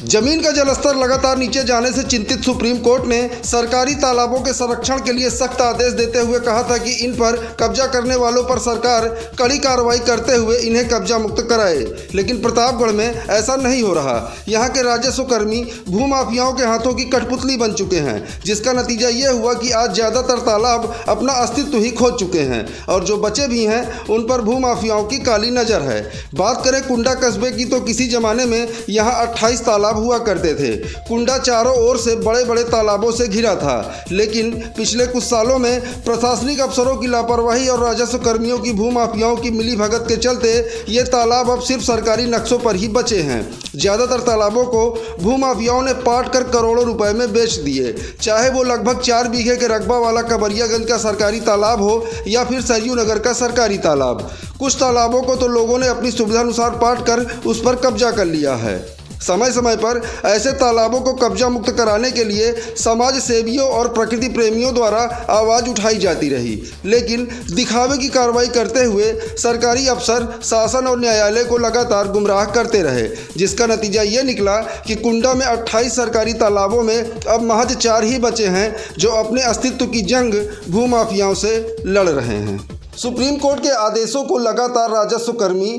जमीन का जलस्तर लगातार नीचे जाने से चिंतित सुप्रीम कोर्ट ने सरकारी तालाबों के संरक्षण के लिए सख्त आदेश देते हुए कहा था कि इन पर कब्जा करने वालों पर सरकार कड़ी कार्रवाई करते हुए इन्हें कब्जा मुक्त कराए। लेकिन प्रतापगढ़ में ऐसा नहीं हो रहा। यहाँ के राजस्व कर्मी भूमाफियाओं के हाथों की कठपुतली बन चुके हैं, जिसका नतीजा ये हुआ कि आज ज़्यादातर तालाब अपना अस्तित्व ही खो चुके हैं और जो बचे भी हैं उन पर भूमाफियाओं की काली नज़र है। बात करें कुंडा कस्बे की तो किसी ज़माने में यहाँ 28 तालाब हुआ करते थे। कुंडा चारों ओर से बड़े बड़े तालाबों से घिरा था, लेकिन पिछले कुछ सालों में प्रशासनिक अफसरों की लापरवाही और राजस्व कर्मियों की भूमाफियाओं की मिलीभगत के चलते ये तालाब अब सिर्फ सरकारी नक्शों पर ही बचे हैं। ज़्यादातर तालाबों को भूमाफियाओं ने पाट कर करोड़ों रुपए में बेच दिए, चाहे वो लगभग 4 बीघे के रकबा वाला कबरियागंज का सरकारी तालाब हो या फिर सरयू नगर का सरकारी तालाब। कुछ तालाबों को तो लोगों ने अपनी सुविधानुसार पाट कर उस पर कब्जा कर लिया है। समय समय पर ऐसे तालाबों को कब्जा मुक्त कराने के लिए समाज सेवियों और प्रकृति प्रेमियों द्वारा आवाज़ उठाई जाती रही, लेकिन दिखावे की कार्रवाई करते हुए सरकारी अफसर शासन और न्यायालय को लगातार गुमराह करते रहे, जिसका नतीजा ये निकला कि कुंडा में 28 सरकारी तालाबों में अब महज 4 ही बचे हैं जो अपने अस्तित्व की जंग भूमाफियाओं से लड़ रहे हैं। सुप्रीम कोर्ट के आदेशों को लगातार राजस्व कर्मी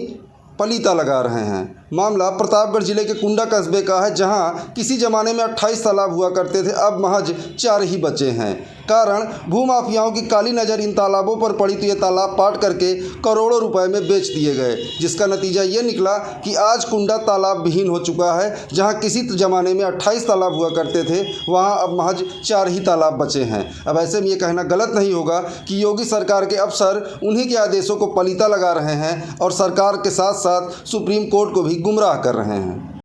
पलीता लगा रहे हैं। मामला प्रतापगढ़ जिले के कुंडा कस्बे का है, जहां किसी ज़माने में 28 तालाब हुआ करते थे, अब महज 4 ही बचे हैं। कारण भूमाफियाओं की काली नज़र इन तालाबों पर पड़ी तो ये तालाब पाट करके करोड़ों रुपए में बेच दिए गए, जिसका नतीजा ये निकला कि आज कुंडा तालाब विहीन हो चुका है। जहां किसी ज़माने में 28 तालाब हुआ करते थे, वहां अब महज 4 ही तालाब बचे हैं। अब ऐसे में ये कहना गलत नहीं होगा कि योगी सरकार के अफसर उन्हीं के आदेशों को पलीता लगा रहे हैं और सरकार के साथ साथ सुप्रीम कोर्ट को भी गुमराह कर रहे हैं।